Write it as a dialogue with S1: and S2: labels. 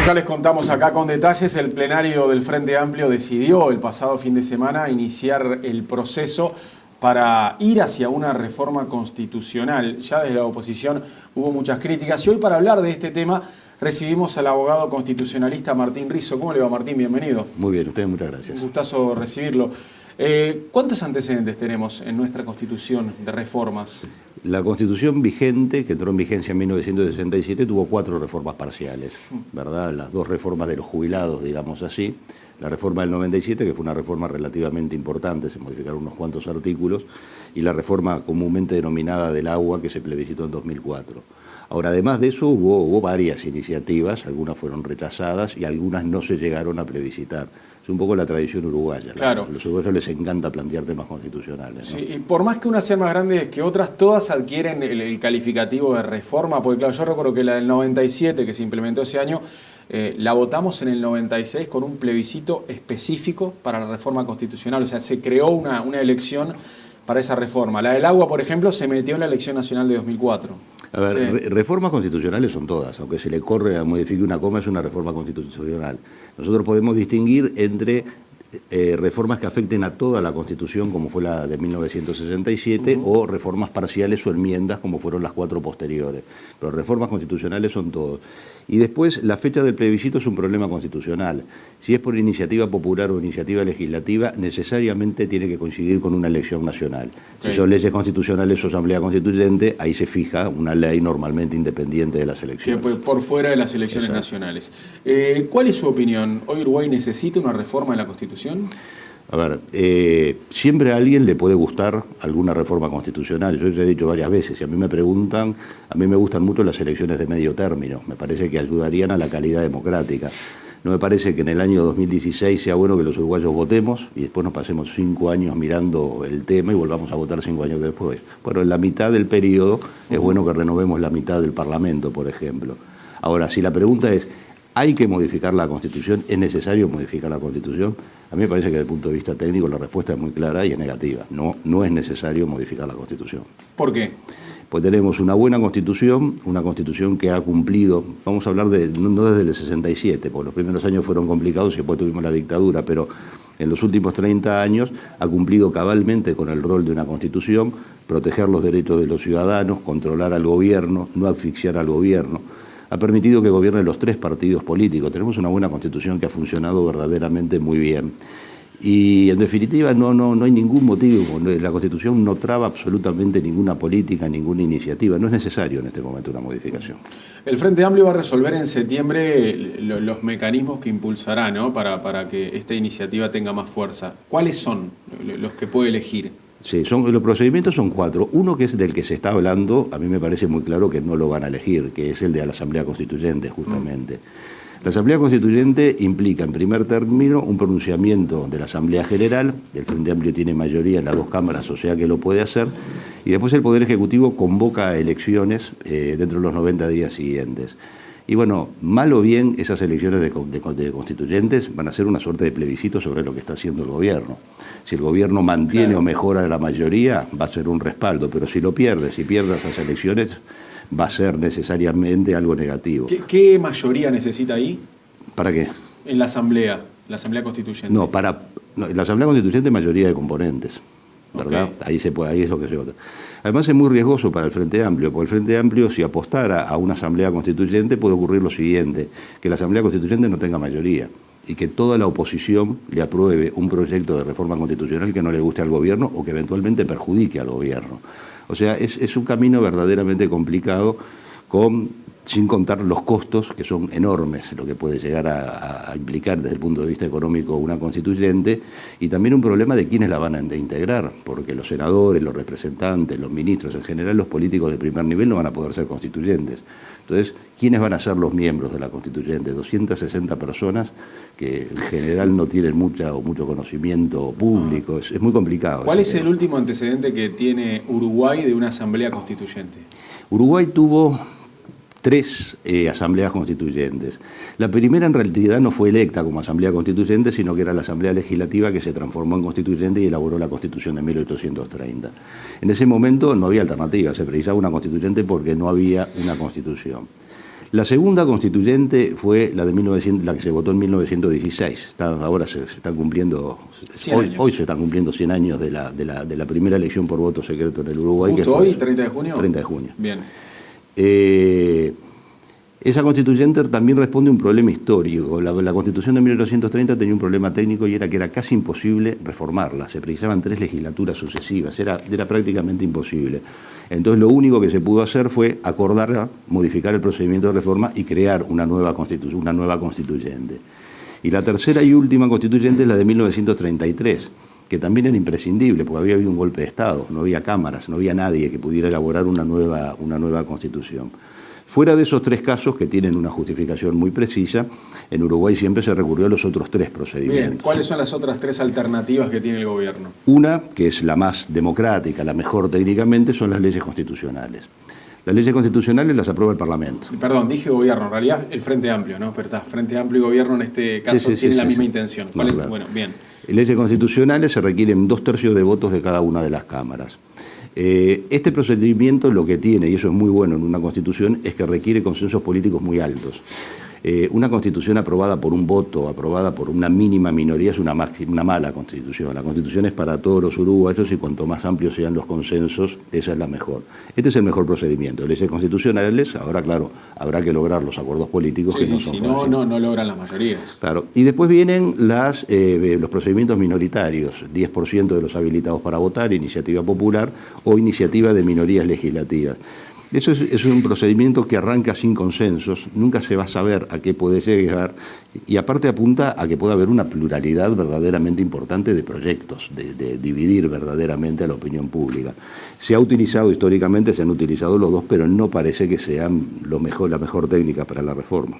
S1: Ya les contamos acá con detalles, el plenario del Frente Amplio decidió el pasado fin de semana iniciar el proceso para ir hacia una reforma constitucional. Ya desde la oposición hubo muchas críticas y hoy para hablar de este tema recibimos al abogado constitucionalista Martín Rizo. ¿Cómo le va, Martín? Bienvenido.
S2: Muy bien, ustedes muchas gracias.
S1: Un gustazo recibirlo. ¿Cuántos antecedentes tenemos en nuestra Constitución de reformas?
S2: La Constitución vigente, que entró en vigencia en 1967, tuvo 4 reformas parciales, ¿verdad? Las 2 reformas de los jubilados, digamos así. La reforma del 97, que fue una reforma relativamente importante, se modificaron unos cuantos artículos, y la reforma comúnmente denominada del agua, que se plebiscitó en 2004. Ahora, además de eso, hubo varias iniciativas, algunas fueron rechazadas y algunas no se llegaron a plebiscitar. Es un poco la tradición uruguaya.
S1: Claro.
S2: A los uruguayos les encanta plantear temas constitucionales, ¿no?
S1: Sí, y por más que unas sean más grandes que otras, todas adquieren el calificativo de reforma, porque claro, yo recuerdo que la del 97, que se implementó ese año, la votamos en el 96 con un plebiscito específico para la reforma constitucional, o sea, se creó una elección para esa reforma. La del agua, por ejemplo, se metió en la elección nacional de 2004.
S2: A ver,
S1: Sí.
S2: Reformas constitucionales son todas, aunque se le corre a modificar una coma, es una reforma constitucional. Nosotros podemos distinguir entre reformas que afecten a toda la Constitución, como fue la de 1967, o reformas parciales o enmiendas, como fueron las 4 posteriores. Pero reformas constitucionales son todos. Y después, la fecha del plebiscito es un problema constitucional. Si es por iniciativa popular o iniciativa legislativa, necesariamente tiene que coincidir con una elección nacional.
S1: Okay.
S2: Si son leyes constitucionales o asamblea constituyente, ahí se fija una ley normalmente independiente de las elecciones.
S1: Que por fuera de las elecciones nacionales. ¿Cuál es su opinión? ¿Hoy Uruguay necesita una reforma en la Constitución?
S2: A ver, siempre a alguien le puede gustar alguna reforma constitucional. Yo ya he dicho varias veces, si a mí me preguntan, a mí me gustan mucho las elecciones de medio término. Me parece que ayudarían a la calidad democrática. No me parece que en el año 2016 sea bueno que los uruguayos votemos y después nos pasemos 5 años mirando el tema y volvamos a votar 5 años después. Bueno, en la mitad del periodo es bueno que renovemos la mitad del Parlamento, por ejemplo. Ahora, si la pregunta es, ¿hay que modificar la Constitución? ¿Es necesario modificar la Constitución? A mí me parece que desde el punto de vista técnico la respuesta es muy clara y es negativa. No es necesario modificar la Constitución.
S1: ¿Por qué?
S2: Pues tenemos una buena Constitución, una Constitución que ha cumplido, vamos a hablar no desde el 67, porque los primeros años fueron complicados y después tuvimos la dictadura, pero en los últimos 30 años ha cumplido cabalmente con el rol de una Constitución, proteger los derechos de los ciudadanos, controlar al gobierno, no asfixiar al gobierno. Ha permitido que gobiernen los 3 partidos políticos. Tenemos una buena Constitución que ha funcionado verdaderamente muy bien. Y en definitiva no hay ningún motivo. La Constitución no traba absolutamente ninguna política, ninguna iniciativa. No es necesario en este momento una modificación.
S1: El Frente Amplio va a resolver en septiembre los mecanismos que impulsará, ¿no? para que esta iniciativa tenga más fuerza. ¿Cuáles son los que puede elegir?
S2: Sí, los procedimientos son 4. Uno, que es del que se está hablando, a mí me parece muy claro que no lo van a elegir, que es el de la Asamblea Constituyente, justamente. La Asamblea Constituyente implica, en primer término, un pronunciamiento de la Asamblea General. El Frente Amplio tiene mayoría en las 2 cámaras, o sea que lo puede hacer. Y después el Poder Ejecutivo convoca elecciones dentro de los 90 días siguientes. Y bueno, mal o bien, esas elecciones de constituyentes van a ser una suerte de plebiscito sobre lo que está haciendo el gobierno. Si el gobierno mantiene o mejora la mayoría, va a ser un respaldo, pero si lo pierde, si pierde esas elecciones, va a ser necesariamente algo negativo.
S1: ¿Qué mayoría necesita ahí?
S2: ¿Para qué?
S1: En la Asamblea Constituyente.
S2: No, en la Asamblea Constituyente mayoría de componentes, ¿verdad?
S1: Okay.
S2: Ahí es lo que se vota. Además es muy riesgoso para el Frente Amplio, porque el Frente Amplio, si apostara a una Asamblea Constituyente, puede ocurrir lo siguiente, que la Asamblea Constituyente no tenga mayoría y que toda la oposición le apruebe un proyecto de reforma constitucional que no le guste al gobierno o que eventualmente perjudique al gobierno. O sea, es un camino verdaderamente complicado, sin contar los costos, que son enormes, lo que puede llegar a implicar desde el punto de vista económico una constituyente, y también un problema de quiénes la van a integrar, porque los senadores, los representantes, los ministros, en general los políticos de primer nivel no van a poder ser constituyentes. Entonces, ¿quiénes van a ser los miembros de la constituyente? 260 personas que en general no tienen mucho conocimiento público, es muy complicado.
S1: ¿Cuál es el último antecedente que tiene Uruguay de una asamblea constituyente?
S2: Uruguay tuvo 3 asambleas constituyentes. La primera en realidad no fue electa como asamblea constituyente, sino que era la asamblea legislativa que se transformó en constituyente y elaboró la Constitución de 1830. En ese momento no había alternativa, se precisaba una constituyente porque no había una constitución. La segunda constituyente fue la que se votó en 1916. Ahora se están cumpliendo, hoy se están cumpliendo 100 años de la primera elección por voto secreto en el Uruguay.
S1: ¿Justo hoy, 30 de junio?
S2: 30 de junio.
S1: Bien.
S2: Esa constituyente también responde a un problema histórico. La Constitución de 1830 tenía un problema técnico y era que era casi imposible reformarla. Se precisaban 3 legislaturas sucesivas, era prácticamente imposible. Entonces lo único que se pudo hacer fue acordarla, modificar el procedimiento de reforma y crear una nueva constituyente. Y la tercera y última constituyente es la de 1933, que también era imprescindible, porque había habido un golpe de Estado, no había cámaras, no había nadie que pudiera elaborar una nueva constitución. Fuera de esos 3 casos que tienen una justificación muy precisa, en Uruguay siempre se recurrió a los otros 3 procedimientos.
S1: Bien, ¿cuáles son las otras 3 alternativas que tiene el gobierno?
S2: Una, que es la más democrática, la mejor técnicamente, son las leyes constitucionales. Las leyes constitucionales las aprueba el Parlamento.
S1: Perdón, dije gobierno, en realidad el Frente Amplio, ¿no? Pero está, Frente Amplio y gobierno en este caso tienen la misma intención. ¿Cuál es?
S2: Claro.
S1: Bueno, bien.
S2: En leyes constitucionales se requieren 2/3 de votos de cada una de las cámaras. Este procedimiento lo que tiene, y eso es muy bueno en una constitución, es que requiere consensos políticos muy altos. Una constitución aprobada por un voto, aprobada por una mínima minoría, es una mala constitución. La constitución es para todos los uruguayos y cuanto más amplios sean los consensos, esa es la mejor. Este es el mejor procedimiento. Leyes constitucionales, ahora claro, habrá que lograr los acuerdos políticos que no son
S1: si
S2: fáciles.
S1: no logran las mayorías.
S2: Claro. Y después vienen los procedimientos minoritarios, 10% de los habilitados para votar, iniciativa popular o iniciativa de minorías legislativas. Eso es un procedimiento que arranca sin consensos, nunca se va a saber a qué puede llegar y aparte apunta a que pueda haber una pluralidad verdaderamente importante de proyectos, de dividir verdaderamente a la opinión pública. Se ha utilizado históricamente, se han utilizado los 2, pero no parece que sean la mejor técnica para la reforma.